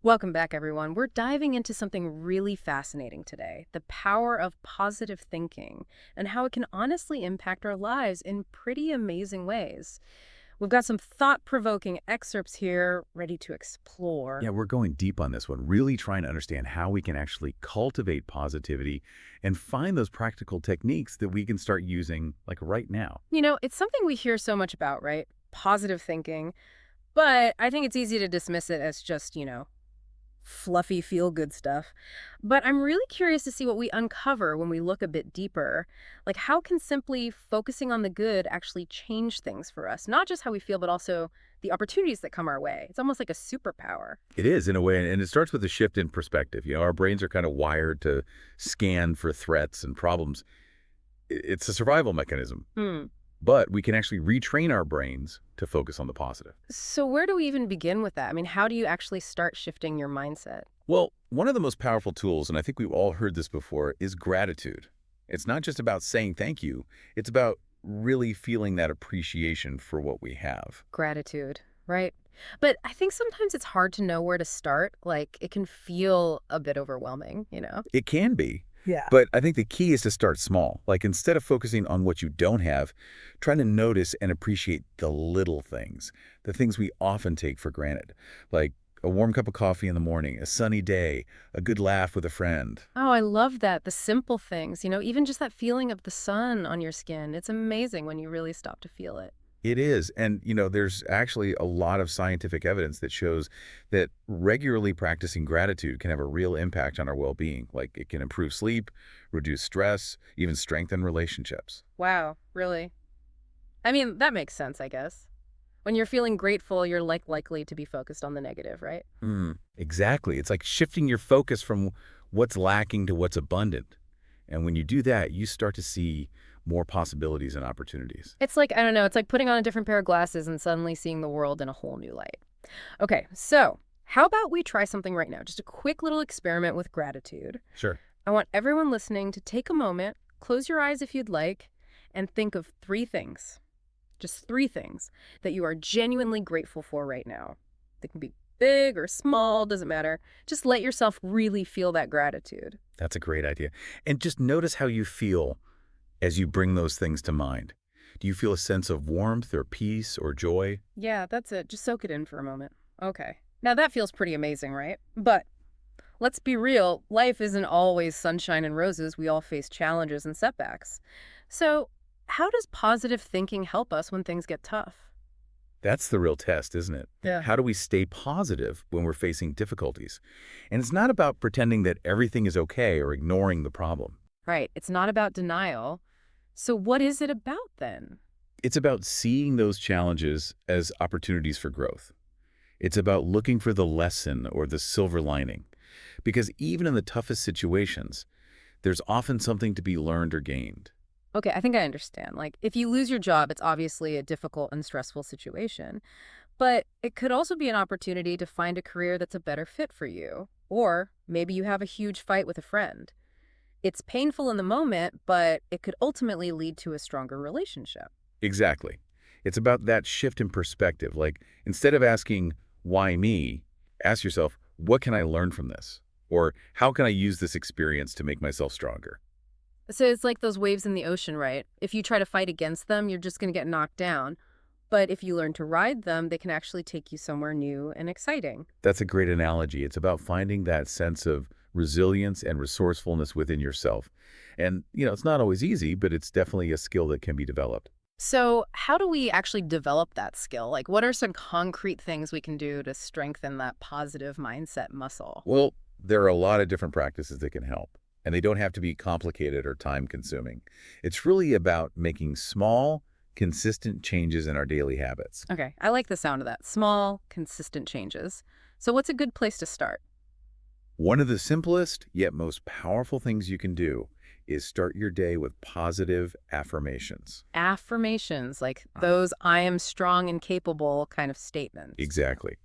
Welcome back, everyone. We're diving into something really fascinating today, the power of positive thinking and how it can honestly impact our lives in pretty amazing ways. We've got some thought-provoking excerpts here ready to explore. Yeah, we're going deep on this one, really trying to understand how we can actually cultivate positivity and find those practical techniques that we can start using like right now. It's something we hear so much about, right? Positive thinking. But I think it's easy to dismiss it as just, fluffy feel-good stuff. But I'm really curious to see what we uncover when we look a bit deeper. Like, how can simply focusing on the good actually change things for us? Not just how we feel, but also the opportunities that come our way. It's almost like a superpower. It is in a way, and it starts with a shift in perspective. Our brains are kind of wired to scan for threats and problems. It's a survival mechanism, Hmm. but we can actually retrain our brains to focus on the positive. So where do we even begin with that? I mean, how do you actually start shifting your mindset? Well, one of the most powerful tools, and I think we've all heard this before, is gratitude. It's not just about saying thank you. It's about really feeling that appreciation for what we have. Gratitude, right? But I think sometimes it's hard to know where to start. Like, it can feel a bit overwhelming? It can be, Yeah. but I think the key is to start small. Like instead of focusing on what you don't have, try to notice and appreciate the little things, the things we often take for granted, like a warm cup of coffee in the morning, a sunny day, a good laugh with a friend. Oh, I love that. The simple things, even just that feeling of the sun on your skin. It's amazing when you really stop to feel it. It is. And, there's actually a lot of scientific evidence that shows that regularly practicing gratitude can have a real impact on our well-being. Like it can improve sleep, reduce stress, even strengthen relationships. Wow, really? I mean, that makes sense, I guess. When you're feeling grateful, you're likely to be focused on the negative, right? Exactly. It's like shifting your focus from what's lacking to what's abundant. And when you do that, you start to see more possibilities and opportunities. It's like, I don't know, it's like putting on a different pair of glasses and suddenly seeing the world in a whole new light. Okay, so how about we try something right now? Just a quick little experiment with gratitude. Sure. I want everyone listening to take a moment, close your eyes if you'd like, and think of three things, just three things that you are genuinely grateful for right now. They can be big or small, doesn't matter. Just let yourself really feel that gratitude. That's a great idea. And just notice how you feel as you bring those things to mind. Do you feel a sense of warmth or peace or joy? Yeah, that's it. Just soak it in for a moment. Okay. Now that feels pretty amazing, right? But let's be real, life isn't always sunshine and roses. We all face challenges and setbacks. So, how does positive thinking help us when things get tough? That's the real test, isn't it? Yeah. How do we stay positive when we're facing difficulties? And it's not about pretending that everything is okay or ignoring the problem. Right. It's not about denial. So, what is it about then? It's about seeing those challenges as opportunities for growth. It's about looking for the lesson or the silver lining. Because even in the toughest situations, there's often something to be learned or gained. Okay, I think I understand. Like, if you lose your job, it's obviously a difficult and stressful situation. But it could also be an opportunity to find a career that's a better fit for you. Or maybe you have a huge fight with a friend. It's painful in the moment, but it could ultimately lead to a stronger relationship. Exactly. It's about that shift in perspective. Like, instead of asking, why me, ask yourself, what can I learn from this? Or how can I use this experience to make myself stronger? So it's like those waves in the ocean, right? If you try to fight against them, you're just going to get knocked down. But if you learn to ride them, they can actually take you somewhere new and exciting. That's a great analogy. It's about finding that sense of resilience and resourcefulness within yourself. And, it's not always easy, but it's definitely a skill that can be developed. So how do we actually develop that skill? Like, what are some concrete things we can do to strengthen that positive mindset muscle? Well, there are a lot of different practices that can help, and they don't have to be complicated or time-consuming. It's really about making small, consistent changes in our daily habits. Okay, I like the sound of that. Small, consistent changes. So what's a good place to start? One of the simplest yet most powerful things you can do is start your day with positive affirmations. Affirmations, like those I am strong and capable kind of statements. Exactly.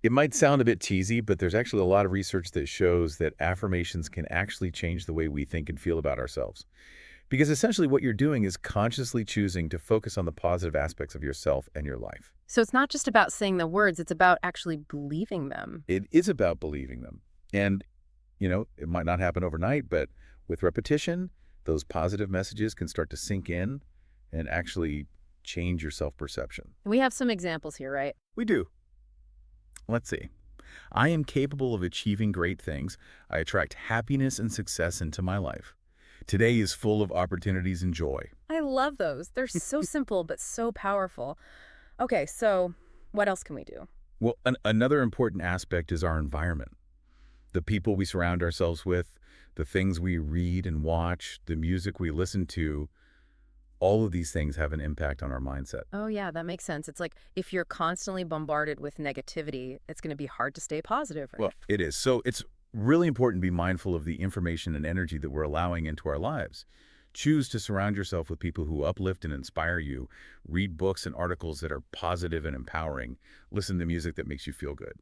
It might sound a bit teasy, but there's actually a lot of research that shows that affirmations can actually change the way we think and feel about ourselves. Because essentially what you're doing is consciously choosing to focus on the positive aspects of yourself and your life. So it's not just about saying the words, it's about actually believing them. It is about believing them. And, it might not happen overnight, but with repetition, those positive messages can start to sink in and actually change your self-perception. We have some examples here, right? We do. Let's see. I am capable of achieving great things. I attract happiness and success into my life. Today is full of opportunities and joy. I love those. They're so simple, but so powerful. Okay, so what else can we do? Well, another important aspect is our environment. The people we surround ourselves with, the things we read and watch, the music we listen to, all of these things have an impact on our mindset. Oh, yeah, that makes sense. It's like if you're constantly bombarded with negativity, it's going to be hard to stay positive, right? Well, it is. So it's really important to be mindful of the information and energy that we're allowing into our lives. Choose to surround yourself with people who uplift and inspire you. Read books and articles that are positive and empowering. Listen to music that makes you feel good.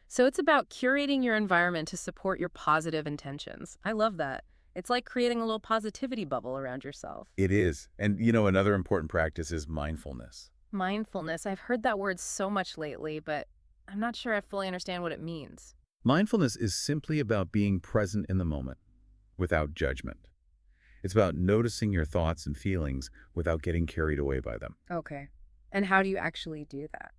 So it's about curating your environment to support your positive intentions. I love that. It's like creating a little positivity bubble around yourself. It is. And, another important practice is mindfulness. Mindfulness, I've heard that word so much lately, but I'm not sure I fully understand what it means. Mindfulness is simply about being present in the moment without judgment. It's about noticing your thoughts and feelings without getting carried away by them. Okay. And how do you actually do that?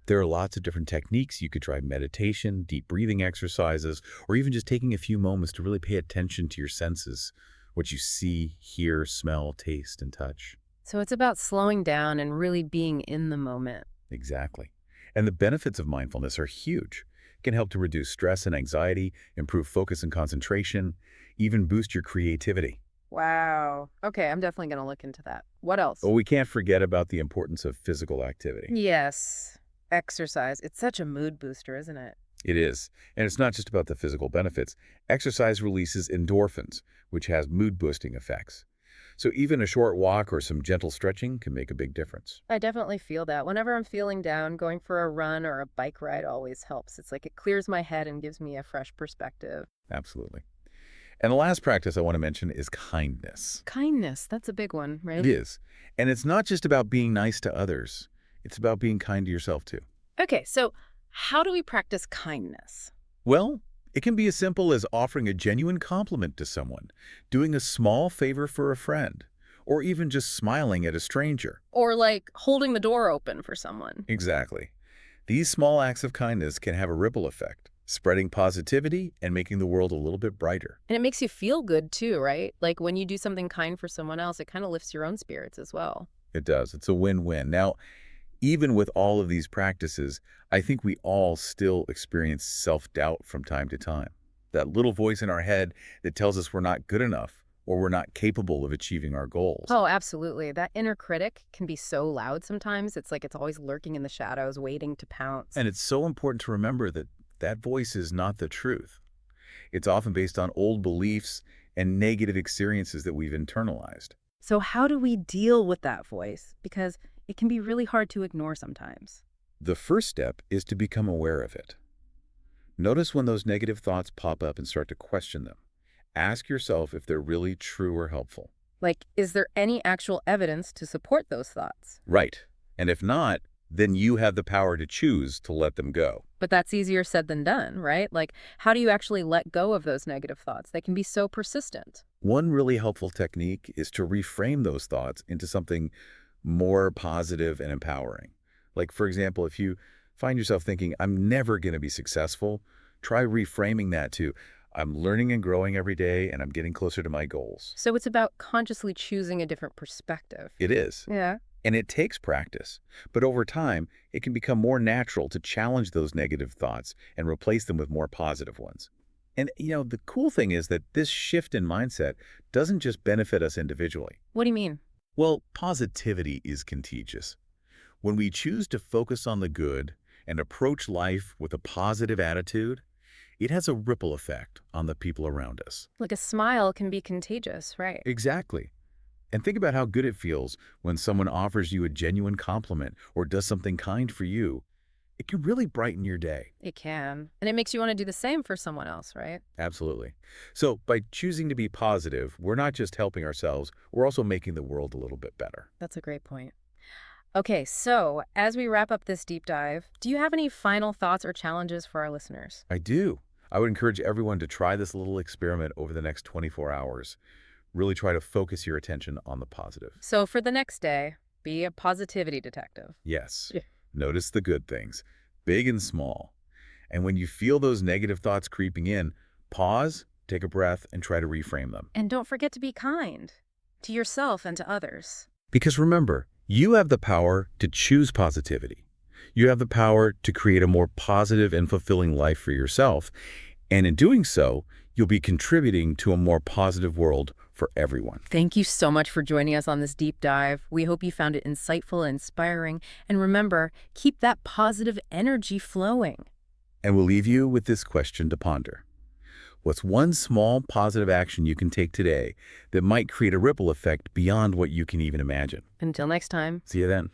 There are lots of different techniques. You could try meditation, deep breathing exercises, or even just taking a few moments to really pay attention to your senses, what you see, hear, smell, taste, and touch. So it's about slowing down and really being in the moment. Exactly. And the benefits of mindfulness are huge. It can help to reduce stress and anxiety, improve focus and concentration, even boost your creativity. Wow. Okay, I'm definitely going to look into that. What else? Oh, we can't forget about the importance of physical activity. Yes. Exercise. It's such a mood booster, isn't it? It is. And it's not just about the physical benefits. Exercise releases endorphins, which has mood-boosting effects. So even a short walk or some gentle stretching can make a big difference. I definitely feel that. Whenever I'm feeling down, going for a run or a bike ride always helps. It's like it clears my head and gives me a fresh perspective. Absolutely. And the last practice I want to mention is kindness. Kindness, that's a big one, It right? is. And it's not just about being nice to others. It's about being kind to yourself, too. Okay, so how do we practice kindness? Well, it can be as simple as offering a genuine compliment to someone, doing a small favor for a friend, or even just smiling at a stranger. Or like holding the door open for someone. Exactly. These small acts of kindness can have a ripple effect, spreading positivity and making the world a little bit brighter. And it makes you feel good too, right? Like when you do something kind for someone else, it kind of lifts your own spirits as well. It does. It's a win-win. Now, even with all of these practices, I think we all still experience self-doubt from time to time. That little voice in our head that tells us we're not good enough or we're not capable of achieving our goals. Oh, absolutely. That inner critic can be so loud sometimes. It's like it's always lurking in the shadows, waiting to pounce. And it's so important to remember that that voice is not the truth. It's often based on old beliefs and negative experiences that we've internalized. So how do we deal with that voice? Because it can be really hard to ignore sometimes. The first step is to become aware of it. Notice when those negative thoughts pop up and start to question them. Ask yourself if they're really true or helpful. Like, is there any actual evidence to support those thoughts? Right. And if not, then you have the power to choose to let them go. But that's easier said than done, right? Like, how do you actually let go of those negative thoughts? They can be so persistent. One really helpful technique is to reframe those thoughts into something more positive and empowering. Like, for example, if you find yourself thinking, I'm never going to be successful, try reframing that to, I'm learning and growing every day and I'm getting closer to my goals. So it's about consciously choosing a different perspective. It is. Yeah. And it takes practice. But over time, it can become more natural to challenge those negative thoughts and replace them with more positive ones. And, the cool thing is that this shift in mindset doesn't just benefit us individually. What do you mean? Well, positivity is contagious. When we choose to focus on the good and approach life with a positive attitude, it has a ripple effect on the people around us. Like a smile can be contagious, right? Exactly. And think about how good it feels when someone offers you a genuine compliment or does something kind for you. it can really brighten your day. It can. And it makes you want to do the same for someone else, right? Absolutely. So by choosing to be positive, we're not just helping ourselves, we're also making the world a little bit better. That's a great point. Okay, so as we wrap up this deep dive, do you have any final thoughts or challenges for our listeners? I do. I would encourage everyone to try this little experiment over the next 24 hours. Really try to focus your attention on the positive. So for the next day, be a positivity detective. Yes. Yeah. Notice the good things, big and small. And when you feel those negative thoughts creeping in, pause, take a breath, and try to reframe them. And don't forget to be kind to yourself and to others. Because remember, you have the power to choose positivity. You have the power to create a more positive and fulfilling life for yourself. And in doing so, you'll be contributing to a more positive world for everyone. Thank you so much for joining us on this deep dive. We hope you found it insightful and inspiring. And remember, keep that positive energy flowing. And we'll leave you with this question to ponder. What's one small positive action you can take today that might create a ripple effect beyond what you can even imagine? Until next time. See you then.